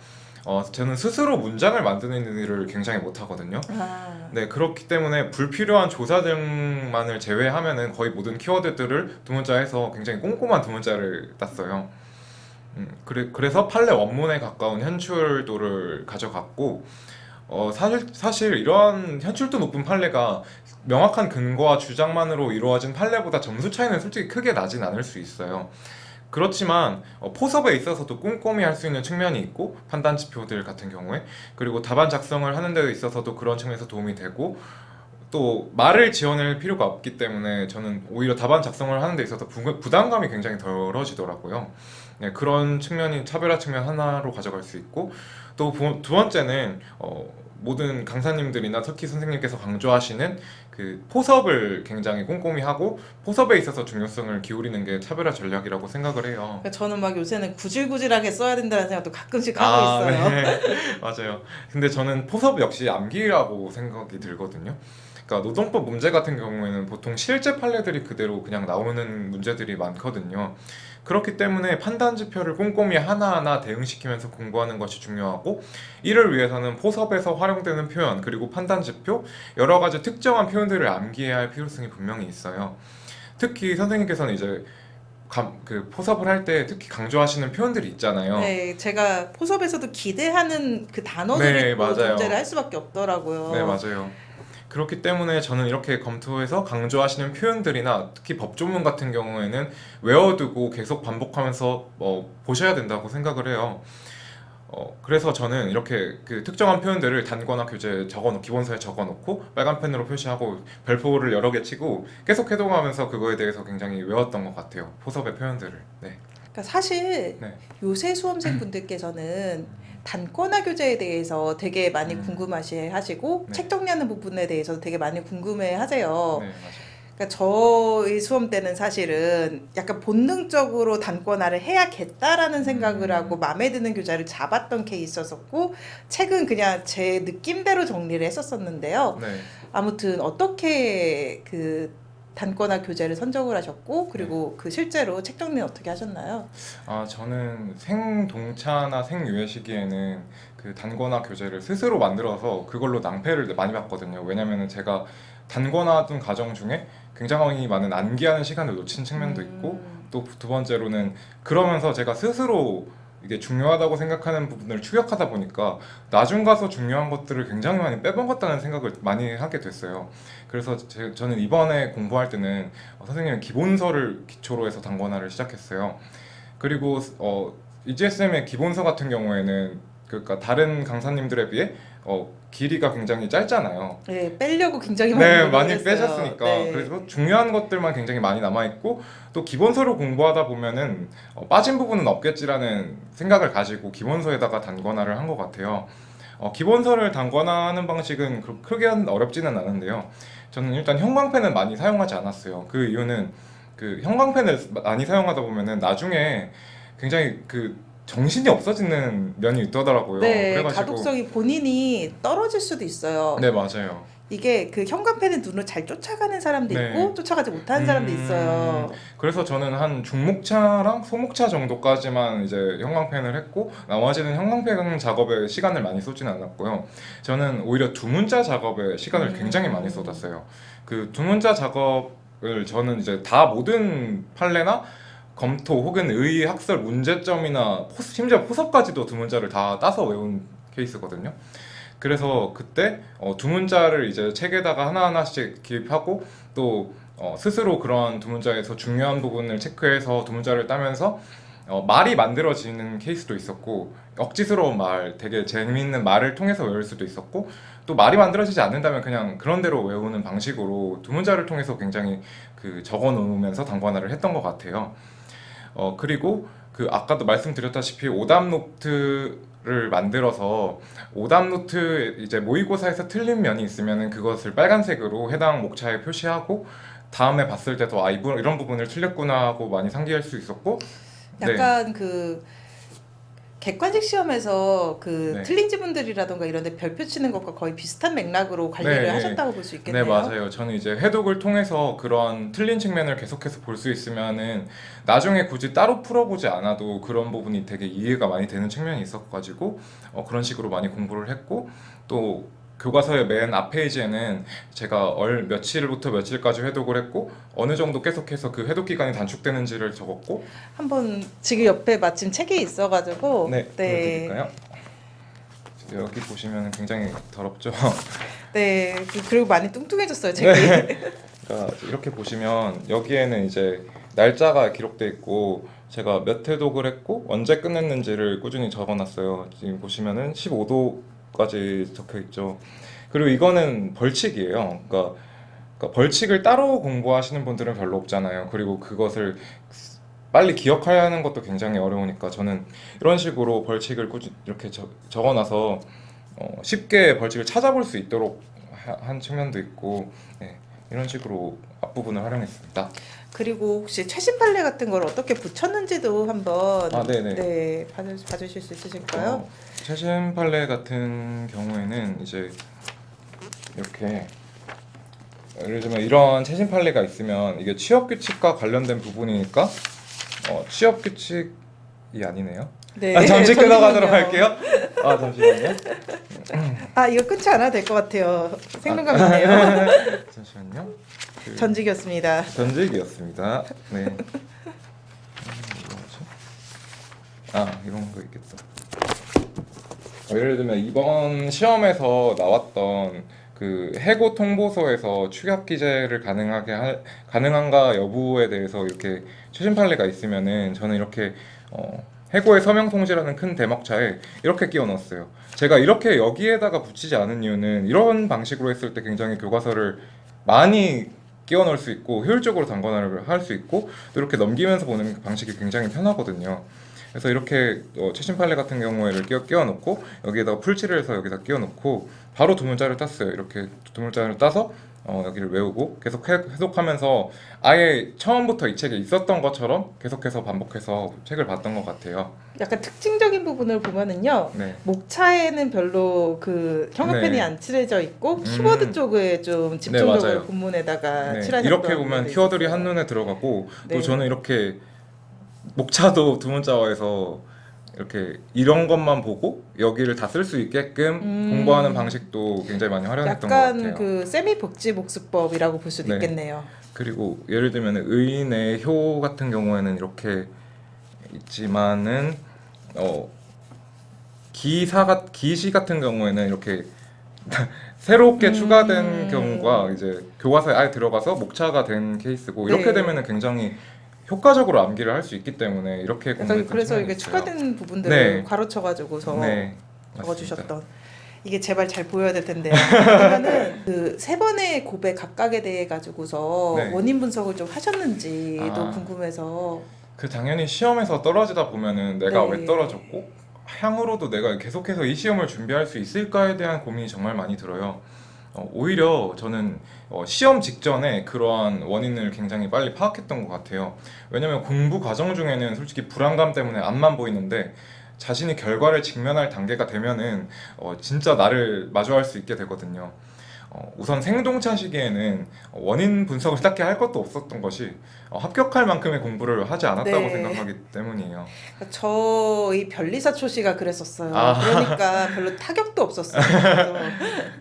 저는 스스로 문장을 만드는 일을 굉장히 못하거든요. 네, 그렇기 때문에 불필요한 조사 등만을 제외하면은 거의 모든 키워드들을 두 문자에서 굉장히 꼼꼼한 두 문자를 땄어요. 그래서 판례 원문에 가까운 현출도를 가져갔고, 사실 이러한 현출도 높은 판례가 명확한 근거와 주장만으로 이루어진 판례보다 점수 차이는 솔직히 크게 나진 않을 수 있어요. 그렇지만 포섭에 있어서도 꼼꼼히 할 수 있는 측면이 있고 판단 지표들 같은 경우에 그리고 답안 작성을 하는 데 있어서도 그런 측면에서 도움이 되고 또 말을 지어낼 필요가 없기 때문에 저는 오히려 답안 작성을 하는 데 있어서 부담감이 굉장히 덜어지더라고요. 네, 그런 측면이 차별화 측면 하나로 가져갈 수 있고 또 두 번째는 모든 강사님들이나 특히 선생님께서 강조하시는 그 포섭을 굉장히 꼼꼼히 하고 포섭에 있어서 중요성을 기울이는 게 차별화 전략이라고 생각을 해요. 그러니까 저는 막 요새는 구질구질하게 써야 된다는 생각도 가끔씩 하고 있어요. 네. 맞아요. 근데 저는 포섭 역시 암기라고 생각이 들거든요. 그러니까 노동법 문제 같은 경우에는 보통 실제 판례들이 그대로 그냥 나오는 문제들이 많거든요. 그렇기 때문에 판단 지표를 꼼꼼히 하나하나 대응시키면서 공부하는 것이 중요하고, 이를 위해서는 포섭에서 활용되는 표현 그리고 판단 지표, 여러 가지 특정한 표현들을 암기해야 할 필요성이 분명히 있어요. 특히 선생님께서는 이제 그 포섭을 할 때 특히 강조하시는 표현들이 있잖아요. 네, 제가 포섭에서도 기대하는 그 단어들이 네, 있고 맞아요. 문제를 할 수밖에 없더라고요. 네, 맞아요. 그렇기 때문에 저는 이렇게 검토해서 강조하시는 표현들이나 특히 법조문 같은 경우에는 외워두고 계속 반복하면서 보셔야 된다고 생각을 해요. 그래서 저는 이렇게 그 특정한 표현들을 단거나 교재에 기본서에 적어놓고 빨간 펜으로 표시하고 별표를 여러 개 치고 계속 해동하면서 그거에 대해서 굉장히 외웠던 것 같아요. 포섭의 표현들을. 네. 그러니까 사실 네. 요새 수험생분들께서는 단권화 교재에 대해서 되게 많이 음. 궁금하시 하시고 네. 책 정리하는 부분에 대해서 되게 많이 궁금해 하세요. 네, 맞아요. 그러니까 저희 수험 때는 사실은 약간 본능적으로 단권화를 해야겠다라는 생각을 하고 마음에 드는 교재를 잡았던 케이스였었고, 책은 그냥 제 느낌대로 정리를 했었었는데요. 네. 아무튼 어떻게 그 단권화 교재를 선정을 하셨고, 그리고 그 실제로 책 정리는 어떻게 하셨나요? 저는 생동차나 생유예 시기에는 그 단권화 교재를 스스로 만들어서 그걸로 낭패를 많이 봤거든요. 왜냐면은 제가 단권화하던 과정 중에 굉장히 많은 암기하는 시간을 놓친 측면도 있고, 또 두 번째로는 그러면서 제가 스스로 이게 중요하다고 생각하는 부분을 추격하다 보니까 나중 가서 중요한 것들을 굉장히 많이 빼먹었다는 생각을 많이 하게 됐어요. 그래서 저는 이번에 공부할 때는 선생님의 기본서를 기초로 해서 단권화를 시작했어요. 그리고 EGSM의 기본서 같은 경우에는 그러니까 다른 강사님들에 비해 길이가 굉장히 짧잖아요. 네, 빼려고 굉장히 많이 네, 많이 노력했어요. 빼셨으니까. 네. 그래서 중요한 것들만 굉장히 많이 남아있고, 또 기본서를 공부하다 보면은 빠진 부분은 없겠지라는 생각을 가지고 기본서에다가 단권화를 한 것 같아요. 기본서를 단권화하는 방식은 크게 어렵지는 않은데요. 저는 일단 형광펜을 많이 사용하지 않았어요. 그 이유는 그 형광펜을 많이 사용하다 보면은 나중에 굉장히 그 정신이 없어지는 면이 있더라고요. 네, 그래가지고 가독성이 본인이 떨어질 수도 있어요. 네, 맞아요. 이게 그 현관펜의 눈을 잘 쫓아가는 사람도 네. 있고 쫓아가지 못하는 사람도 있어요. 그래서 저는 한 중목차랑 소목차 정도까지만 이제 형광펜을 했고, 나머지는 형광펜 작업에 시간을 많이 쏘지는 않았고요. 저는 오히려 두문자 작업에 시간을 굉장히 많이 쏟았어요. 그 두문자 작업을 저는 이제 다 모든 판례나 검토 혹은 의의 학설 문제점이나 심지어 포섭까지도 두 문자를 다 따서 외운 케이스거든요. 그래서 그때 두 문자를 이제 책에다가 하나하나씩 기입하고, 또 스스로 그런 두 문자에서 중요한 부분을 체크해서 두 문자를 따면서 말이 만들어지는 케이스도 있었고, 억지스러운 말, 되게 재미있는 말을 통해서 외울 수도 있었고, 또 말이 만들어지지 않는다면 그냥 그런 대로 외우는 방식으로 두 문자를 통해서 굉장히 그 적어 놓으면서 단권화를 했던 것 같아요. 그리고 그 아까도 말씀드렸다시피 오답 노트를 만들어서 오답 노트 이제 모의고사에서 틀린 면이 있으면은 그것을 빨간색으로 해당 목차에 표시하고, 다음에 봤을 때도 이런 부분을 틀렸구나 하고 많이 상기할 수 있었고, 약간 그 객관식 시험에서 그 네. 틀린 지문들이라던가 이런 데 별표 치는 것과 거의 비슷한 맥락으로 관리를 네, 하셨다고 볼 수 있겠네요. 네, 맞아요. 저는 이제 해독을 통해서 그런 틀린 측면을 계속해서 볼 수 있으면은 나중에 굳이 따로 풀어보지 않아도 그런 부분이 되게 이해가 많이 되는 측면이 있었가지고 그런 식으로 많이 공부를 했고, 또 교과서의 맨 앞 페이지에는 제가 며칠부터 며칠까지 해독을 했고 어느 정도 계속해서 그 해독 기간이 단축되는지를 적었고. 한번 지금 옆에 마침 책이 있어가지고 네, 보여드릴까요? 여기 보시면 굉장히 더럽죠. 네, 그리고 많이 뚱뚱해졌어요 책이. 그러니까 이렇게 보시면 여기에는 이제 날짜가 기록돼 있고, 제가 몇 회독을 했고 언제 끝냈는지를 꾸준히 적어놨어요. 지금 보시면은 15도까지 적혀 있죠. 그리고 이거는 벌칙이에요. 그러니까 벌칙을 따로 공부하시는 분들은 별로 없잖아요. 그리고 그것을 빨리 기억하는 것도 굉장히 어려우니까 저는 이런 식으로 벌칙을 꾸준히 이렇게 적어놔서 쉽게 벌칙을 찾아볼 수 있도록 한 측면도 있고 네, 이런 식으로 앞부분을 활용했습니다. 그리고 혹시 최신 판례 같은 걸 어떻게 붙였는지도 한번 네네. 네, 봐주실 수 있으실까요? 최신 판례 같은 경우에는 이제 이렇게 예를 들면 이런 최신 판례가 있으면 이게 취업 규칙과 관련된 부분이니까 취업 규칙이 아니네요. 네. 잠시 끊어가도록 잠시만요. 할게요. 잠시만요. 이거 끊지 않아도 될 것 같아요. 생동감 있네요. 잠시만요. 전직이었습니다. 전직이었습니다. 네. 이런 거 있겠다. 예를 들면 이번 시험에서 나왔던 그 해고 통보서에서 축약 기재를 가능한가 여부에 대해서 이렇게 최신 판례가 있으면은 저는 이렇게 해고의 서명 통지라는 큰 대목차에 이렇게 끼워 넣었어요. 제가 이렇게 여기에다가 붙이지 않은 이유는 이런 방식으로 했을 때 굉장히 교과서를 많이 끼워 넣을 수 있고 효율적으로 단권화를 할 수 있고 또 이렇게 넘기면서 보는 방식이 굉장히 편하거든요. 그래서 이렇게 최신 판례 같은 경우에를 끼워 넣고 여기에다가 풀칠을 해서 여기다 끼워 넣고 바로 두 문자를 땄어요. 이렇게 두 문자를 따서 여기를 외우고 계속 해석하면서 아예 처음부터 이 책에 있었던 것처럼 계속해서 반복해서 책을 봤던 것 같아요. 약간 특징적인 부분을 보면은요. 네. 목차에는 별로 그 형광펜이 네. 안 칠해져 있고 키워드 쪽에 좀 집중적으로 맞아요. 본문에다가 네. 칠하셨던 이렇게 보면 부분이 키워드들이 있었어요. 한눈에 들어가고 네. 또 저는 이렇게 목차도 두 문자어에서 이렇게 이런 것만 보고 여기를 다 쓸 수 있게끔 공부하는 방식도 굉장히 많이 활용했던 것 약간 같아요. 그 세미 복지 복습법이라고 볼 수도 네. 있겠네요. 그리고 예를 들면 의인의 효 같은 경우에는 이렇게 있지만은 기시 같은 경우에는 이렇게 새롭게 추가된 경우가 이제 교과서에 아예 들어가서 목차가 된 케이스고 이렇게 네. 되면은 굉장히 효과적으로 암기를 할 수 있기 때문에 이렇게 약간 공부했던 그래서 측면이 이게 있어요. 추가된 부분들을 네. 가로쳐가지고서 네, 적어주셨던 이게 제발 잘 보여야 될 텐데 그러면은 그 세 번의 고백 각각에 대해 가지고서 네. 원인 분석을 좀 하셨는지도 아. 궁금해서 그 당연히 시험에서 떨어지다 보면은 내가 네. 왜 떨어졌고 향후로도 내가 계속해서 이 시험을 준비할 수 있을까에 대한 고민이 정말 많이 들어요. 오히려 저는 시험 직전에 그러한 원인을 굉장히 빨리 파악했던 것 같아요. 왜냐면 공부 과정 중에는 솔직히 불안감 때문에 앞만 보이는데 자신이 결과를 직면할 단계가 되면은 진짜 나를 마주할 수 있게 되거든요. 우선 생동차 시기에는 원인 분석을 딱히 할 것도 없었던 것이 합격할 만큼의 공부를 하지 않았다고 네. 생각하기 때문이에요. 저희 변리사 초시가 그랬었어요. 아. 그러니까 별로 타격도 없었어요. 그래서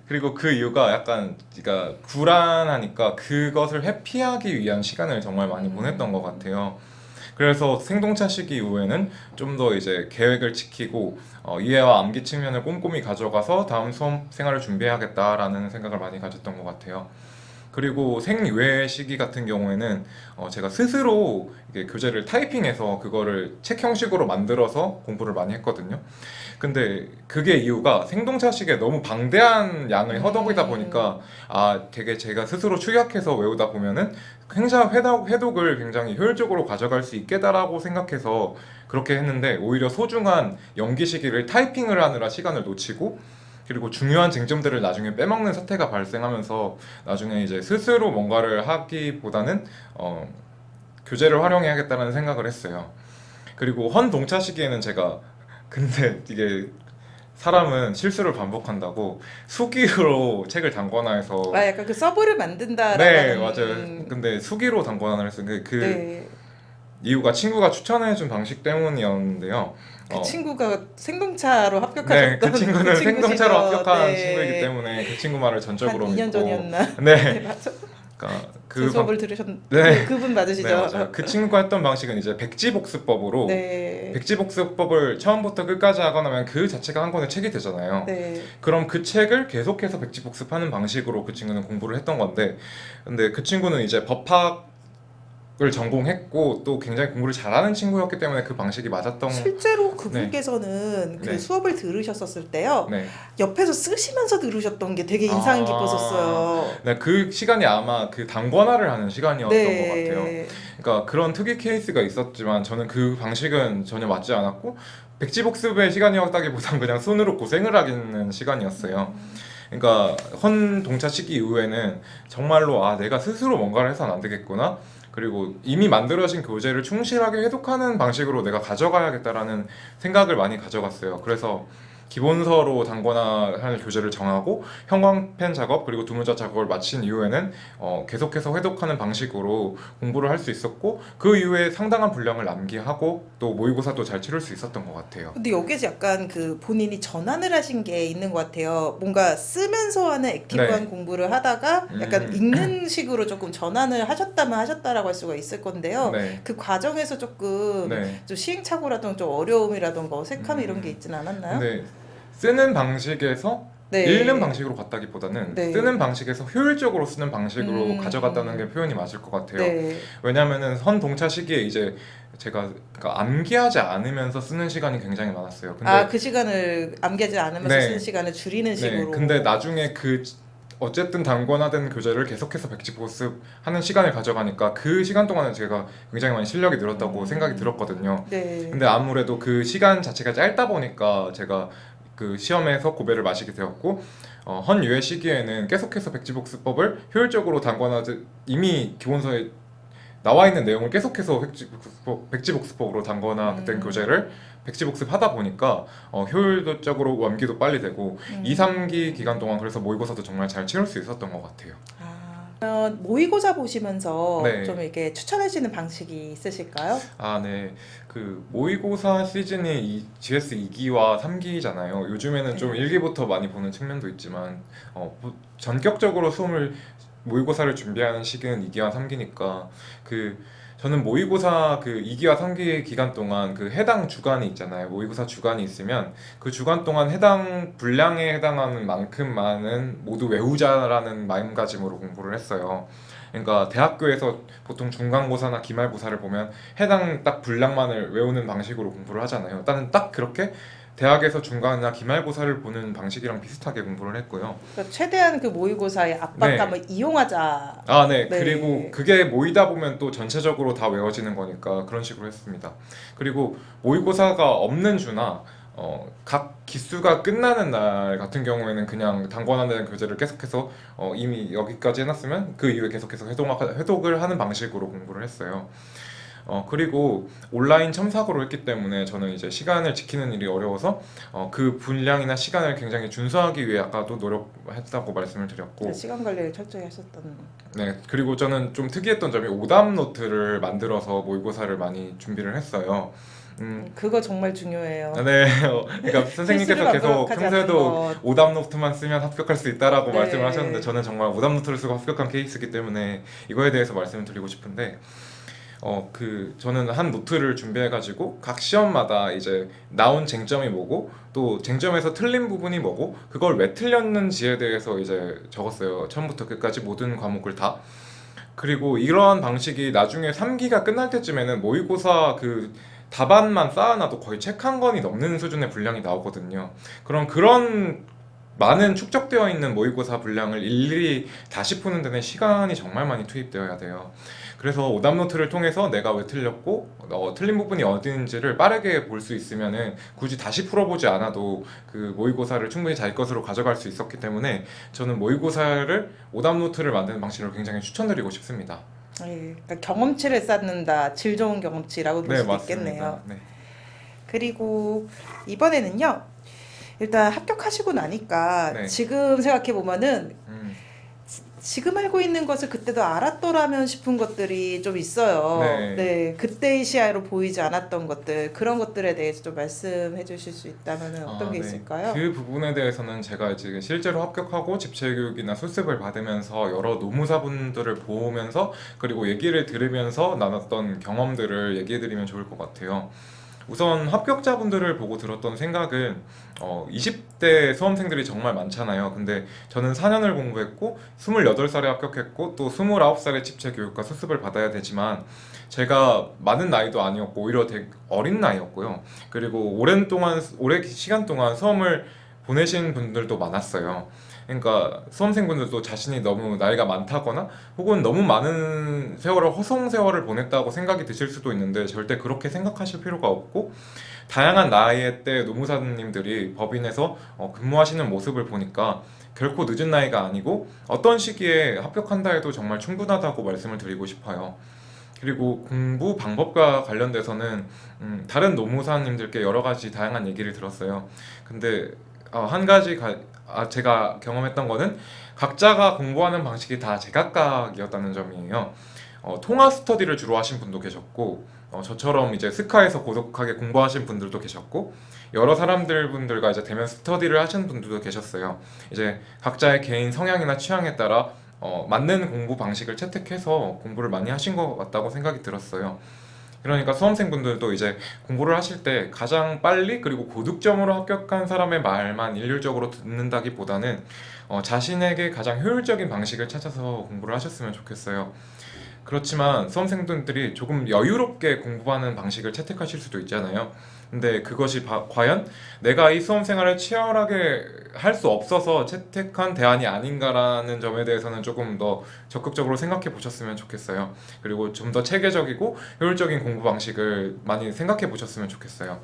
그리고 그 이유가 약간 그러니까 불안하니까 그것을 회피하기 위한 시간을 정말 많이 보냈던 것 같아요. 그래서 생동차 시기 이후에는 좀 더 이제 계획을 지키고 이해와 암기 측면을 꼼꼼히 가져가서 다음 수험 생활을 준비해야겠다라는 생각을 많이 가졌던 것 같아요. 그리고 생외 시기 같은 경우에는 제가 스스로 이게 교재를 타이핑해서 그거를 책 형식으로 만들어서 공부를 많이 했거든요. 근데 그게 이유가 생동차 시기에 너무 방대한 양의 허덕이다 보니까 되게 제가 스스로 축약해서 외우다 보면은 굉장히 회독을 굉장히 효율적으로 가져갈 수 있겠다라고 생각해서 그렇게 했는데 오히려 소중한 연기 시기를 타이핑을 하느라 시간을 놓치고 그리고 중요한 쟁점들을 나중에 빼먹는 사태가 발생하면서 나중에 이제 스스로 뭔가를 하기보다는 교재를 활용해야겠다는 생각을 했어요. 그리고 헌동차 시기에는 제가 근데 이게 사람은 실수를 반복한다고 수기로 책을 단권화해서 약간 그 서브를 만든다라는 네 맞아요. 근데 수기로 단권화를 했어요. 그 네. 이유가 친구가 추천해준 방식 때문이었는데요. 그 친구가 생동차로 네, 합격하셨던 그 친구는 그 친구시죠. 생동차로 합격한 네. 친구이기 때문에 그 친구 말을 한 전적으로 2년 믿고 전이었나? 네, 맞아. 그러니까 제 수업을 들으셨 네. 그분 맞으시죠? 네, 맞아요. 그 친구가 했던 방식은 이제 백지복습법으로 네. 백지복습법을 처음부터 끝까지 하고 나면 그 자체가 한 권의 책이 되잖아요. 네. 그럼 그 책을 계속해서 백지복습하는 방식으로 그 친구는 공부를 했던 건데 근데 그 친구는 이제 법학을 전공했고 또 굉장히 공부를 잘하는 친구였기 때문에 그 방식이 맞았던 실제로 그분께서는 그 네. 수업을 들으셨었을 때요. 네. 옆에서 쓰시면서 들으셨던 게 되게 인상 아. 깊었었어요. 네, 그 시간이 아마 그 단권화를 하는 시간이었던 것 같아요. 그러니까 그런 특이 케이스가 있었지만 저는 그 방식은 전혀 맞지 않았고 백지복습의 시간이었다기보단 그냥 손으로 고생을 하는 시간이었어요. 그러니까 헌 동차 시기 이후에는 정말로 내가 스스로 뭔가를 해서는 안 되겠구나. 그리고 이미 만들어진 교재를 충실하게 해독하는 방식으로 내가 가져가야겠다라는 생각을 많이 가져갔어요. 그래서 기본서로 단권화 할 교재를 정하고 형광펜 작업 그리고 두문자 작업을 마친 이후에는 계속해서 회독하는 방식으로 공부를 할 수 있었고, 그 이후에 상당한 분량을 남기하고 또 모의고사도 잘 치를 수 있었던 것 같아요. 근데 여기서 약간 그 본인이 전환을 하신 게 있는 것 같아요. 뭔가 쓰면서 하는 액티브한 네. 공부를 하다가 약간 음. 읽는 식으로 조금 전환을 하셨다면 하셨다라고 할 수가 있을 건데요. 네. 그 과정에서 조금 네. 좀 시행착오라든가 좀 어려움이라든가 어색함 이런 게 있지는 않았나요? 근데 쓰는 방식에서 네. 읽는 방식으로 갔다기보다는 네. 쓰는 방식에서 효율적으로 쓰는 방식으로 음. 가져갔다는 게 표현이 맞을 것 같아요. 네. 왜냐면은 선 동차 시기에 이제 제가 그러니까 암기하지 않으면서 쓰는 시간이 굉장히 많았어요. 근데 그 시간을 암기하지 않으면서 네. 쓰는 시간을 줄이는 식으로. 근데 나중에 어쨌든 단권화된 교재를 계속해서 백지 보습하는 시간을 가져가니까 그 시간 동안은 제가 굉장히 많이 실력이 늘었다고 생각이 들었거든요. 네. 근데 아무래도 그 시간 자체가 짧다 보니까 제가 그 시험에서 고배를 마시게 되었고, 헌 유예 시기에는 계속해서 백지복습법을 효율적으로 이미 기본서에 나와 있는 내용을 계속해서 백지복습법으로 단권화된 교재를 백지복습하다 보니까 효율적으로 완기도 빨리 되고 2, 3기 기간 동안 그래서 모의고사도 정말 잘 치를 수 있었던 것 같아요. 모의고사 보시면서 네. 좀 이렇게 추천하시는 방식이 있으실까요? 네. 그 모의고사 시즌이 GS 2기와 3기잖아요. 요즘에는 좀 1기부터 많이 보는 측면도 있지만 전격적으로 모의고사를 준비하는 시기는 2기와 3기니까 저는 모의고사 2기와 3기 기간 동안 해당 주간이 있잖아요. 모의고사 주간이 있으면 그 주간 동안 해당 분량에 해당하는 만큼만은 모두 외우자라는 마음가짐으로 공부를 했어요. 그러니까 대학교에서 보통 중간고사나 기말고사를 보면 해당 딱 분량만을 외우는 방식으로 공부를 하잖아요. 나는 딱 그렇게 대학에서 중간이나 기말고사를 보는 방식이랑 비슷하게 공부를 했고요. 그러니까 최대한 그 모의고사의 압박감을 이용하자. 네. 네. 그리고 그게 모이다 보면 또 전체적으로 다 외워지는 거니까 그런 식으로 했습니다. 그리고 모의고사가 없는 주나 각 기수가 끝나는 날 같은 경우에는 그냥 단권화된 교재를 계속해서 이미 여기까지 해놨으면 그 이후에 계속해서 회독을 하는 방식으로 공부를 했어요. 그리고 온라인 첨삭으로 했기 때문에 저는 이제 시간을 지키는 일이 어려워서 그 분량이나 시간을 굉장히 준수하기 위해 아까도 노력했다고 말씀을 드렸고, 시간 관리를 철저히 하셨던. 네. 그리고 저는 좀 특이했던 점이 오답 노트를 만들어서 모의고사를 많이 준비를 했어요. 그거 정말 중요해요. 네. 그러니까 선생님께서 계속 완벽하지 않은 평소에도 것. 오답 노트만 쓰면 합격할 수 있다라고 네. 말씀을 하셨는데, 저는 정말 오답 노트를 쓰고 합격한 케이스이기 때문에 이거에 대해서 말씀을 드리고 싶은데, 저는 한 노트를 준비해가지고 각 시험마다 이제 나온 쟁점이 뭐고 또 쟁점에서 틀린 부분이 뭐고 그걸 왜 틀렸는지에 대해서 이제 적었어요. 처음부터 끝까지 모든 과목을 다. 그리고 이러한 방식이 나중에 3기가 끝날 때쯤에는 모의고사 답안만 쌓아놔도 거의 책 한 권이 넘는 수준의 분량이 나오거든요. 그런 많은 축적되어 있는 모의고사 분량을 일일이 다시 푸는 데는 시간이 정말 많이 투입되어야 돼요. 그래서 오답 노트를 통해서 내가 왜 틀렸고 틀린 부분이 어디인지를 빠르게 볼 수 있으면은 굳이 다시 풀어보지 않아도 그 모의고사를 충분히 자기 것으로 가져갈 수 있었기 때문에 저는 모의고사를 오답 노트를 만드는 방식을 굉장히 추천드리고 싶습니다. 그러니까 경험치를 쌓는다. 질 좋은 경험치라고 볼 수도 있겠네요. 네. 그리고 이번에는요. 일단 합격하시고 나니까 네. 지금 생각해 보면은 지금 알고 있는 것을 그때도 알았더라면 싶은 것들이 좀 있어요. 네. 그때의 시야로 보이지 않았던 것들, 그런 것들에 대해서 좀 말씀해 주실 수 있다면 어떤 게 네. 있을까요? 그 부분에 대해서는 제가 이제 실제로 합격하고 집체교육이나 수습을 받으면서 여러 노무사분들을 보면서 그리고 얘기를 들으면서 나눴던 경험들을 얘기해드리면 좋을 것 같아요. 우선 합격자분들을 보고 들었던 생각은 20대 수험생들이 정말 많잖아요. 근데 저는 4년을 공부했고 28살에 합격했고 또 29살에 집체교육과 수습을 받아야 되지만 제가 많은 나이도 아니었고 오히려 되게 어린 나이였고요. 그리고 오랜 시간 동안 수험을 보내신 분들도 많았어요. 그러니까 수험생분들도 자신이 너무 나이가 많다거나 혹은 너무 많은 허송 세월을 보냈다고 생각이 드실 수도 있는데 절대 그렇게 생각하실 필요가 없고, 다양한 나이대 노무사님들이 법인에서 근무하시는 모습을 보니까 결코 늦은 나이가 아니고 어떤 시기에 합격한다 해도 정말 충분하다고 말씀을 드리고 싶어요. 그리고 공부 방법과 관련돼서는 다른 노무사님들께 여러 가지 다양한 얘기를 들었어요. 근데 한 가지 제가 경험했던 거는 각자가 공부하는 방식이 다 제각각이었다는 점이에요. 통화 스터디를 주로 하신 분도 계셨고, 저처럼 이제 스카에서 고독하게 공부하신 분들도 계셨고, 여러 분들과 이제 대면 스터디를 하신 분들도 계셨어요. 이제 각자의 개인 성향이나 취향에 따라 맞는 공부 방식을 채택해서 공부를 많이 하신 것 같다고 생각이 들었어요. 그러니까 수험생분들도 이제 공부를 하실 때 가장 빨리 그리고 고득점으로 합격한 사람의 말만 일률적으로 듣는다기보다는 자신에게 가장 효율적인 방식을 찾아서 공부를 하셨으면 좋겠어요. 그렇지만 수험생분들이 조금 여유롭게 공부하는 방식을 채택하실 수도 있잖아요. 근데 그것이 과연 내가 이 수험 생활을 치열하게 할 수 없어서 채택한 대안이 아닌가라는 점에 대해서는 조금 더 적극적으로 생각해 보셨으면 좋겠어요. 그리고 좀 더 체계적이고 효율적인 공부 방식을 많이 생각해 보셨으면 좋겠어요.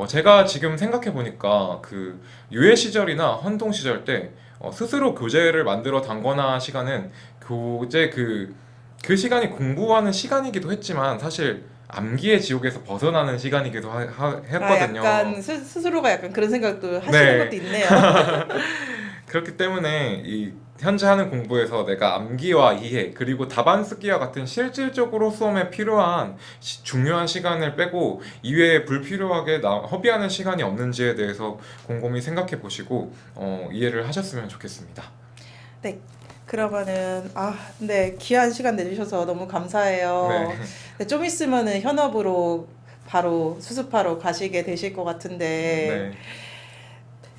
제가 지금 생각해 보니까 그 유예 시절이나 헌동 시절 때 스스로 교재를 만들어 담거나 시간은 교재 그 시간이 공부하는 시간이기도 했지만 사실 암기의 지옥에서 벗어나는 시간이기도 했거든요. 약간 스스로가 약간 그런 생각도 하시는 네. 것도 있네요. 그렇기 때문에 이 현재 하는 공부에서 내가 암기와 이해 그리고 답안 쓰기와 같은 실질적으로 수험에 필요한 중요한 시간을 빼고 이외에 불필요하게 허비하는 시간이 없는지에 대해서 곰곰이 생각해 보시고 이해를 하셨으면 좋겠습니다. 네. 그러면은 네, 귀한 시간 내주셔서 너무 감사해요. 네. 네, 좀 있으면은 현업으로 바로 수습하러 가시게 되실 것 같은데 네.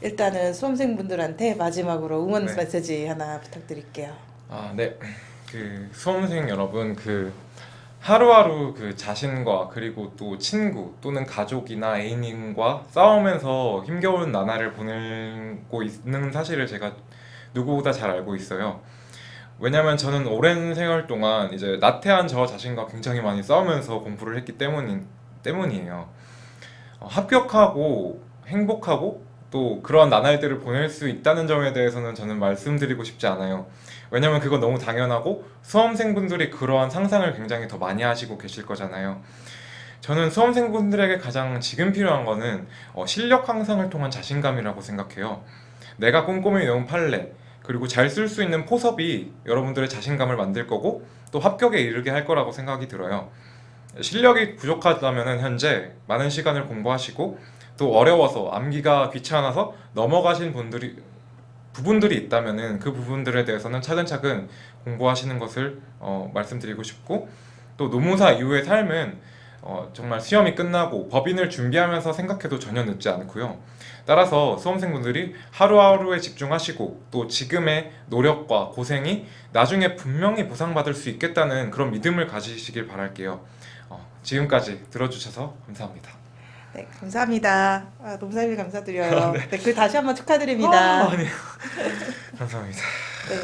일단은 수험생분들한테 마지막으로 응원 네. 메시지 하나 부탁드릴게요. 네. 그 수험생 여러분, 하루하루 자신과 그리고 또 친구 또는 가족이나 애인과 싸우면서 힘겨운 나날을 보내고 있는 사실을 제가 누구보다 잘 알고 있어요. 왜냐면 저는 오랜 생활 동안 이제 나태한 저 자신과 굉장히 많이 싸우면서 공부를 했기 때문이에요. 합격하고 행복하고 또 그런 나날들을 보낼 수 있다는 점에 대해서는 저는 말씀드리고 싶지 않아요. 왜냐면 그건 너무 당연하고 수험생분들이 그러한 상상을 굉장히 더 많이 하시고 계실 거잖아요. 저는 수험생분들에게 가장 지금 필요한 거는 실력 향상을 통한 자신감이라고 생각해요. 내가 꼼꼼히 외운 판례 그리고 잘 쓸 수 있는 포섭이 여러분들의 자신감을 만들 거고 또 합격에 이르게 할 거라고 생각이 들어요. 실력이 부족하다면 현재 많은 시간을 공부하시고 또 어려워서 암기가 귀찮아서 넘어가신 부분들이 있다면 그 부분들에 대해서는 차근차근 공부하시는 것을 말씀드리고 싶고 또 노무사 이후의 삶은 정말 시험이 끝나고 법인을 준비하면서 생각해도 전혀 늦지 않고요. 따라서 수험생분들이 하루하루에 집중하시고 또 지금의 노력과 고생이 나중에 분명히 보상받을 수 있겠다는 그런 믿음을 가지시길 바랄게요. 지금까지 들어주셔서 감사합니다. 네, 감사합니다. 노무사님 감사드려요. 네, 그 다시 한번 축하드립니다. 아니요. 감사합니다. 네.